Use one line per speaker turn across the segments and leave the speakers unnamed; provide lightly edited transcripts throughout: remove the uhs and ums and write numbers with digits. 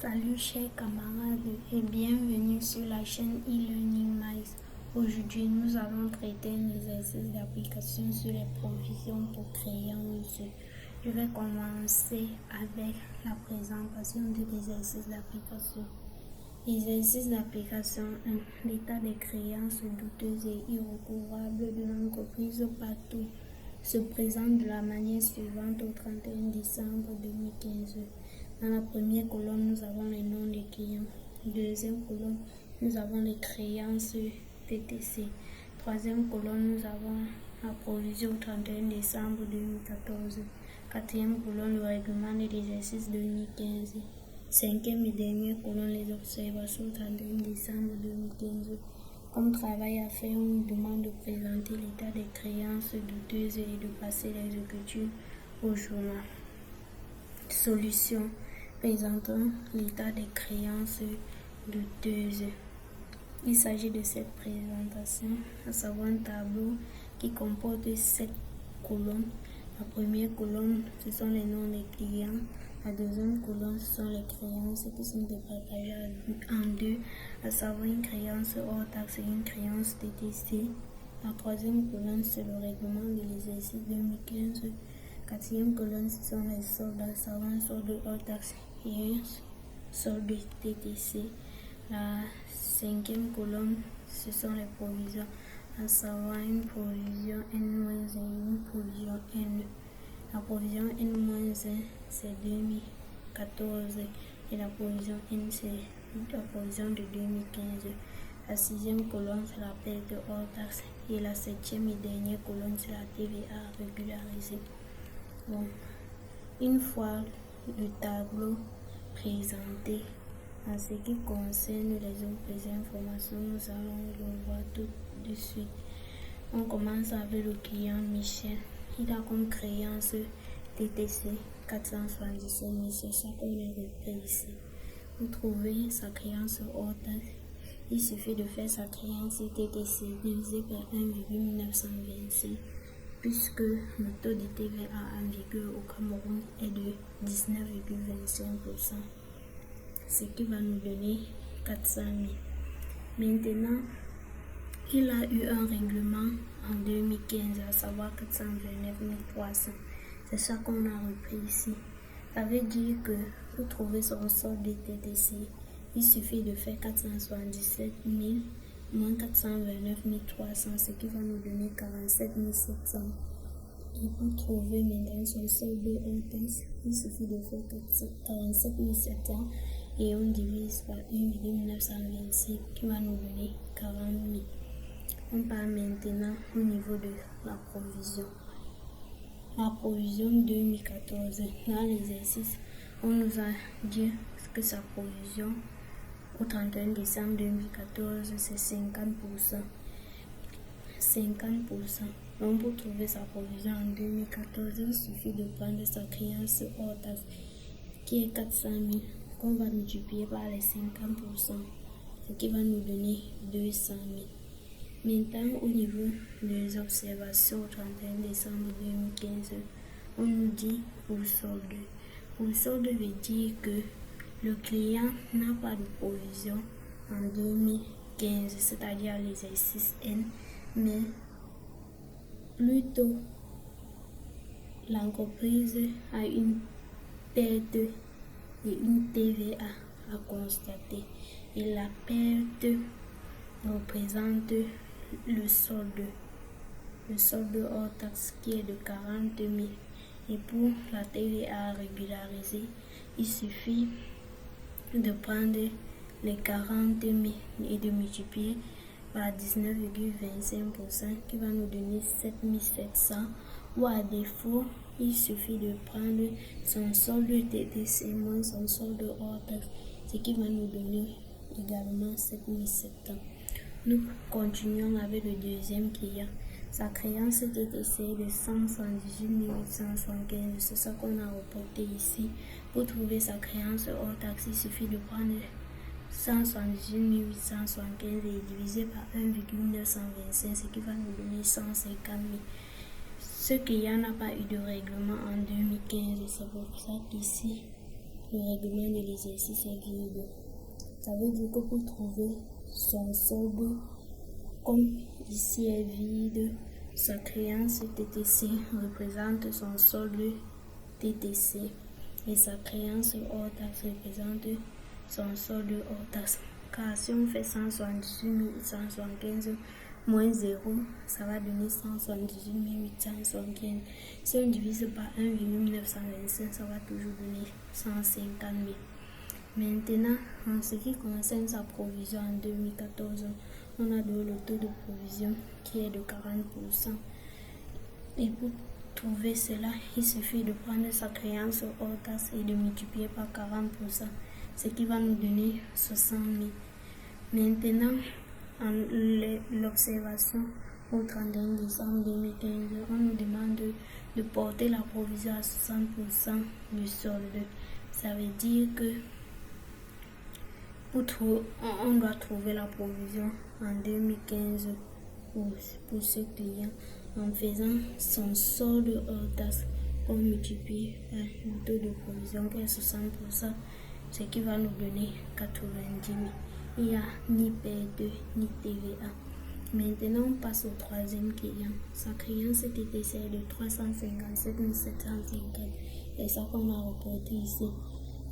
Salut chers camarades et bienvenue sur la chaîne e-learning Miles. Aujourd'hui, nous allons traiter un exercice d'application sur les provisions pour créances. Je vais commencer avec la présentation de l'exercice d'application. Exercice d'application 1. L'état des créances douteuses et irrecouvrable de l'entreprise partout se présente de la manière suivante au 31 décembre 2015. Dans la première colonne, nous avons les noms des clients. Deuxième colonne, nous avons les créances TTC. Troisième colonne, nous avons la provision au 31 décembre 2014. Quatrième colonne, le règlement de l'exercice 2015. Cinquième et dernière colonne, les observations au 31 décembre 2015. Comme travail à faire, on nous demande de présenter l'état des créances douteuses et de passer l'exécution au journal. Solution. Présentons l'état des créances douteuses. Il s'agit de cette présentation, à savoir un tableau qui comporte 7 colonnes. La première colonne, ce sont les noms des clients. La deuxième colonne, ce sont les créances qui sont départagées en deux, à savoir une créance hors taxe et une créance TTC. La troisième colonne, c'est le règlement de l'exercice 2015. Quatrième colonne, ce sont les soldes, à savoir un solde hors taxe et un solde TTC. La cinquième colonne, ce sont les provisions, à savoir une provision N-1 et une provision N. La provision N-1, c'est 2014 et la provision N, c'est la provision de 2015. La sixième colonne, c'est la perte hors taxe et la septième et dernière colonne, c'est la TVA régularisée. Bon. Une fois le tableau présenté, en ce qui concerne les autres informations, nous allons le voir tout de suite. On commence avec le client Michel. Il a comme créance TTC 477 000, c'est ça qu'on a repris ici. Pour trouver sa créance hors taxe, il suffit de faire sa créance TTC divisé par 1,925, puisque le taux de TVA en vigueur au Cameroun est de 19,25%, ce qui va nous donner 400 000. Maintenant, il a eu un règlement en 2015, à savoir 429 300. C'est ça qu'on a repris ici. Ça veut dire que pour trouver son solde de TTC, il suffit de faire 477 000 moins 429 300, ce qui va nous donner 47 700. Et pour trouver maintenant son solde hors taxe, il suffit de faire 47 700 et on divise par 1,925 qui va nous donner 40 000. On parle maintenant au niveau de la provision. La provision 2014, dans l'exercice, on nous a dit que sa provision au 31 décembre 2014, c'est 50%. 50%. Donc pour trouver sa provision en 2014, il suffit de prendre sa créance hors taxe, qui est 400 000, qu'on va multiplier par les 50%, ce qui va nous donner 200 000. Maintenant, au niveau des observations au 31 décembre 2015, on nous dit pour solde. Pour solde veut dire que le client n'a pas de provision en 2015, c'est-à-dire l'exercice N, mais plutôt l'entreprise a une perte et une TVA à constater. Et la perte représente le solde hors taxe qui est de 40 000. Et pour la TVA régularisée, il suffit de prendre les 40 000 et de multiplier par 19,25% qui va nous donner 7 700. Ou à défaut, il suffit de prendre son solde TTC moins son solde hors taxe, ce qui va nous donner également 7 700. Nous continuons avec le deuxième client. Sa créance TTC est de 178 875. C'est ça qu'on a reporté ici. Pour trouver sa créance hors taxe, il suffit de prendre 178 875 et diviser par 1,925, ce qui va nous donner 150 000. Ce client n'a pas eu de règlement en 2015 et c'est pour ça qu'ici, le règlement de l'exercice est vide. Ça veut dire que pour trouver son solde, comme ici est vide, sa créance TTC représente son solde TTC et sa créance hors taxe représente son solde hors taxe. Car si on fait 178 175 moins 0, ça va donner 178 875. Si on divise par 1,925, ça va toujours donner 150 000. Maintenant, en ce qui concerne sa provision en 2014, on a donné le taux de provision qui est de 40%. Et pour trouver cela, il suffit de prendre sa créance hors taxe et de multiplier par 40%, ce qui va nous donner 60 000. Maintenant, l'observation au 31 décembre 2015, on nous demande de porter la provision à 60% du solde. Ça veut dire que on doit trouver la provision en 2015 pour ce client en faisant son solde hors taxe qu'on multiplie par le taux de provision qui est 60%, ce qui va nous donner 90 000. Il n'y a ni perte ni TVA. Maintenant, on passe au troisième client. Sa créance TTC est de 357 750 et ça qu'on a reporté ici.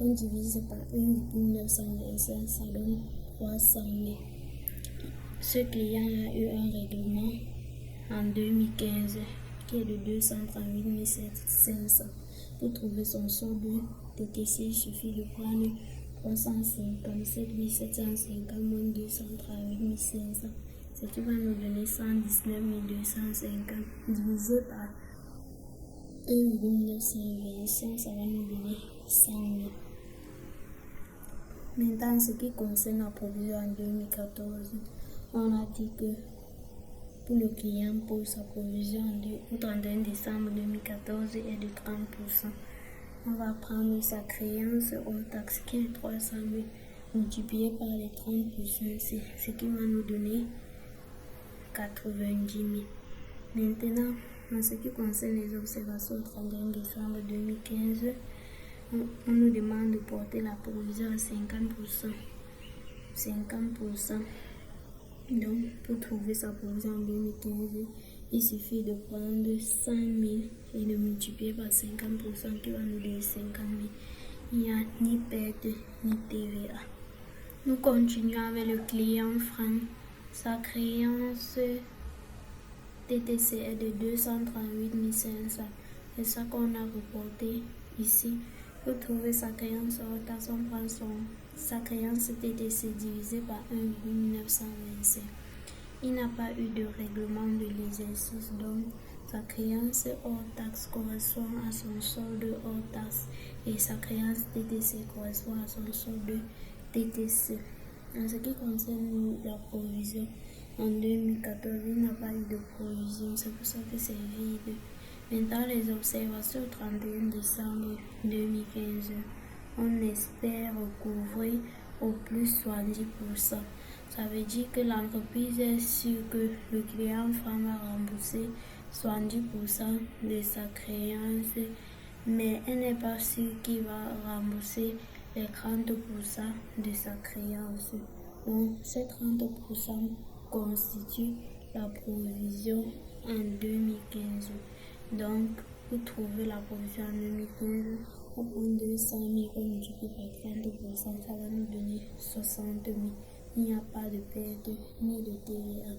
On divise par 1,925, ça donne 300 000. Ce client a eu un règlement en 2015 qui est de 238 500. Pour trouver son solde TTC, il suffit de prendre 357 750 moins 238 500, ce qui va nous donner 119 250 divisé par 1,925, ça va nous donner 100 000. Maintenant, en ce qui concerne la provision en 2014, on a dit que pour le client, pour sa provision au 31 décembre 2014 est de 30%. On va prendre sa créance hors taxe qui est 300 000 multiplié par les 30%, ce qui va nous donner 90 000. Maintenant, en ce qui concerne les observations au 31 décembre 2015, on nous demande de porter la provision à 50%. Donc, pour trouver sa provision en 2015, il suffit de prendre 100 000 et de multiplier par 50% qui va nous donner 50 000. Il n'y a ni perte ni TVA. Nous continuons avec le client franc. Sa créance TTC est de 238 500. C'est ça qu'on a reporté ici. Pour trouver sa créance hors taxe, on prend sa créance TTC divisé par 1,925. Il n'a pas eu de règlement de l'exercice, donc sa créance hors taxe correspond à son solde hors taxe et sa créance TTC correspond à son solde TTC. En ce qui concerne la provision, en 2014, il n'a pas eu de provision, c'est pour ça que c'est vide. Maintenant, les observations au 31 décembre 2015, on espère recouvrer au plus 70%. Ça veut dire que l'entreprise est sûre que le client franc va rembourser 70% de sa créance, mais elle n'est pas sûre qu'il va rembourser les 30% de sa créance. Donc, ces 30% constituent la provision en 2015. Donc, pour trouver la provision en 2015, on prend 200 000 qu'on multiplie par 30%, ça va nous donner 60 000. Il n'y a pas de perte ni de TVA.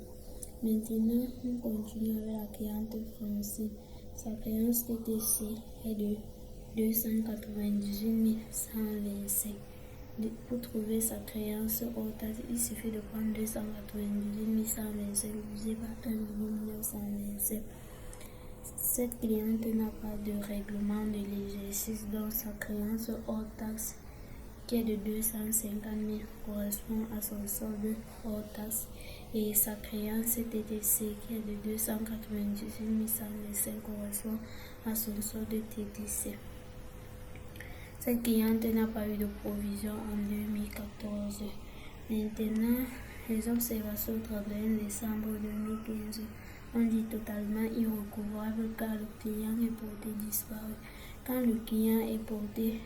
Maintenant, on continue avec la cliente Francine. Sa créance TTC est de 298 125. Pour trouver sa créance hors taxe, il suffit de prendre 298 125 divisé par 1,925. Cette cliente n'a pas de règlement de l'exercice, donc sa créance hors taxe qui est de 250 000 correspond à son solde hors taxe et sa créance TTC qui est de 298 125 correspond à son solde TTC. Cette cliente n'a pas eu de provision en 2014. Maintenant, les observations au 31 décembre 2015 on dit totalement irrecouvrable car le client est porté disparu. Quand le client est porté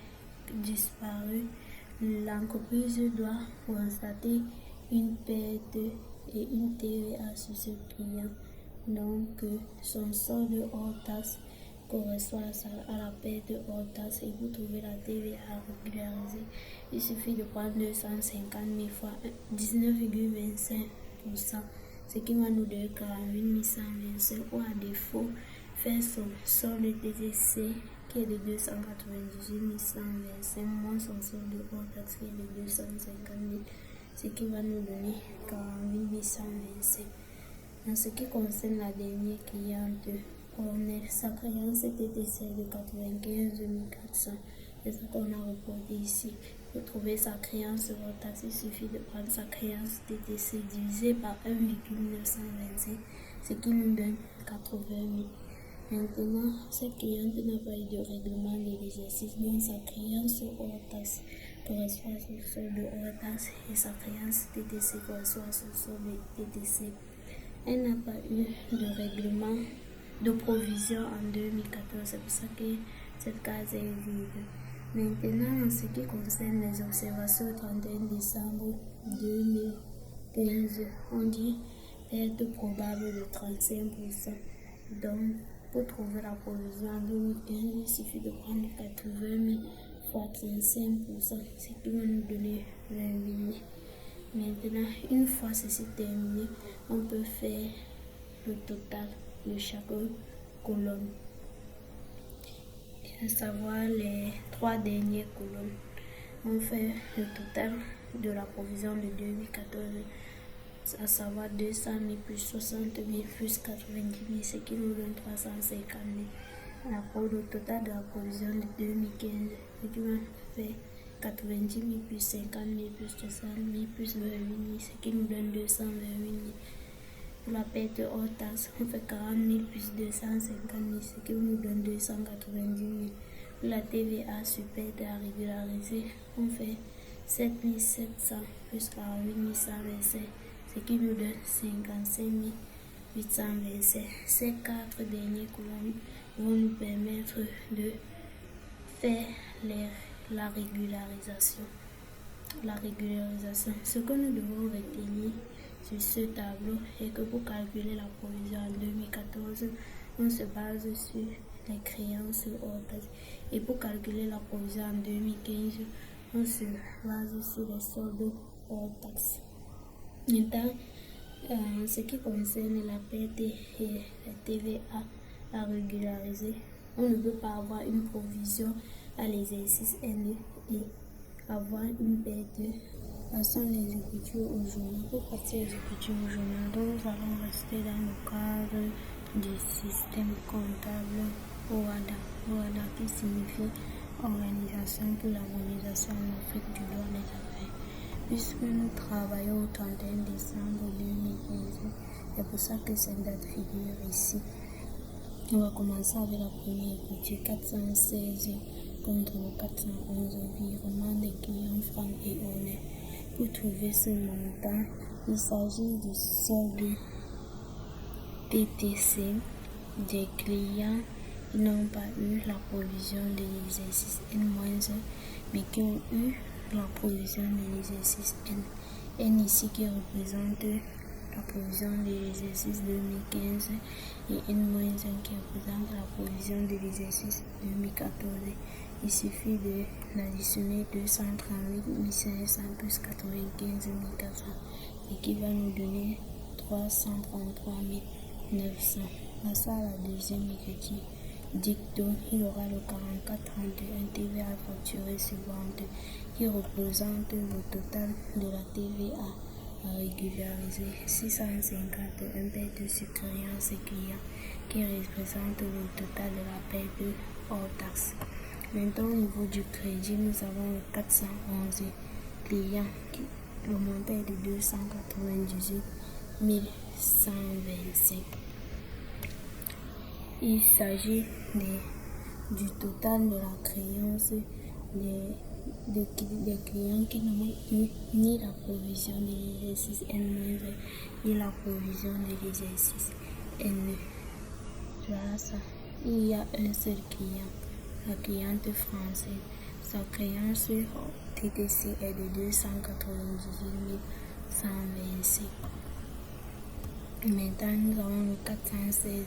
disparu, l'entreprise doit constater une perte et une TVA sur ce client. Donc, son solde hors taxe correspond à la perte hors taxe, et pour trouver la TVA régularisée, il suffit de prendre 250 000 fois 19,25%, ce qui va nous donner 48 125, ou à défaut, faire son solde TTC qui est de 298 125 moins son solde hors taxe qui est de 250 000, ce qui va nous donner 48 125. En ce qui concerne la dernière cliente, sa créance TTC de 95 400. C'est ça qu'on a reporté ici. Pour trouver sa créance hors taxe, il suffit de prendre sa créance TTC divisé par 1,925, ce qui nous donne 80 000. Maintenant, cette cliente n'a pas eu de règlement de l'exercice, donc sa créance hors taxe correspond à son solde hors taxe et sa créance TTC correspond à son solde TTC. Elle n'a pas eu de règlement de provision en 2014, c'est pour ça que cette case est vide. Maintenant, en ce qui concerne les observations au 31 décembre 2015, on dit perte probable de 35%. Donc, pour trouver la provision en 2015, il suffit de prendre 80 000 fois 35%, ce qui va nous donner 28 000. Maintenant, une fois ceci terminé, on peut faire le total de chaque colonne, à savoir les 3 dernières colonnes. On fait le total de la provision de 2014, à savoir 200 000 plus 60 000 plus 90 000, ce qui nous donne 350 000. Le total de la provision de 2015, ce qui va faire 90 000 plus 50 000 plus 60 000 plus 28 000, ce qui nous donne 228 000. Pour la perte hors taxe, on fait 40 000 plus 250 000, ce qui nous donne 290 000. Pour la TVA sur perte à régulariser, on fait 7 700 plus 48 125, ce qui nous donne 55 825. Ces 4 dernières colonnes vont nous permettre de faire la régularisation. Ce que nous devons retenir sur ce tableau est que pour calculer la provision en 2014, on se base sur les créances hors taxe. Et pour calculer la provision en 2015, on se base sur les soldes hors taxe. Maintenant, en ce qui concerne la perte et la TVA à régulariser, on ne peut pas avoir une provision à l'exercice N et avoir une perte. Passons les écritures au journal. Pour passer les écritures au journal, donc nous allons rester dans le cadre du système comptable OHADA. OHADA qui signifie Organisation pour l'harmonisation en Afrique du droit des affaires. Puisque nous travaillons au 31 décembre 2015, c'est pour ça que cette date figure ici. On va commencer avec la première écriture, 416 contre le 411, virement des clients francs et honnêtes. Pour trouver ce montant, il s'agit du solde TTC des clients qui n'ont pas eu la provision de l'exercice N-1, mais qui ont eu la provision de l'exercice N. N ici qui représente la provision de l'exercice 2015 et N-1 qui représente la provision de l'exercice 2014. Il suffit de l'additionner 238 500 plus 95 400, et qui va nous donner 333 900. Passons à la deuxième écriture. Dicto, il aura le 4431 TVA facturé sur vente qui représente le total de la TVA à régulariser, 651 perte sur créance et client qui représente le total de la perte hors taxe. Maintenant, au niveau du crédit, nous avons le 411 clients. Le montant est de 298 125. Il s'agit du total de la créance des clients qui n'ont eu ni la provision de l'exercice N- ni la provision de l'exercice N. Voilà ça. Il y a un seul client, la cliente française. Sa créance sur TTC est de 298 125. Maintenant, nous avons le 416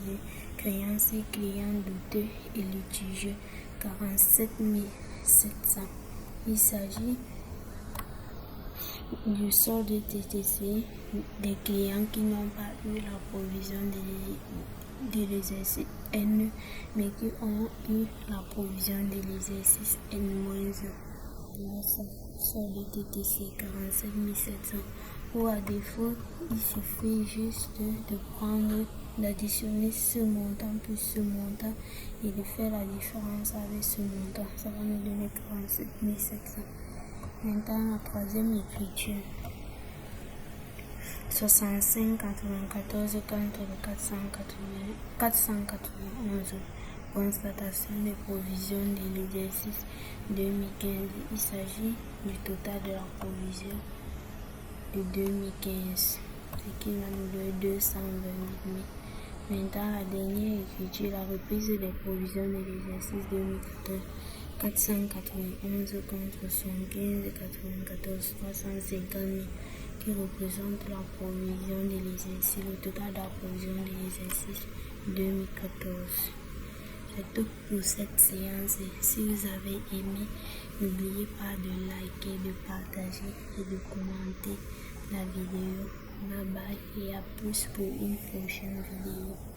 créances clients douteux et litigieux, 47 700. Il s'agit du sort de TTC des clients qui n'ont pas eu la provision de l'exercice N, mais qui ont eu la provision de l'exercice N-1. Sort de TTC 47 700. Ou à défaut, il suffit juste de prendre, d'additionner ce montant plus ce montant et de faire la différence avec ce montant. Ça va nous donner 47 700. Maintenant, la troisième écriture. 65 94 contre 491. Constatation des provisions de l'exercice 2015. Il s'agit du total de la provision de 2015, ce qui va nous donner 228 000. Maintenant, la dernière écriture, la reprise des provisions de l'exercice 2014. 491 contre 75 94 350 000, qui représente la provision de l'exercice, le total de la provision de l'exercice 2014. C'est tout pour cette séance. Si vous avez aimé, n'oubliez pas de liker, de partager et de commenter la vidéo. Bye bye et à plus pour une prochaine vidéo.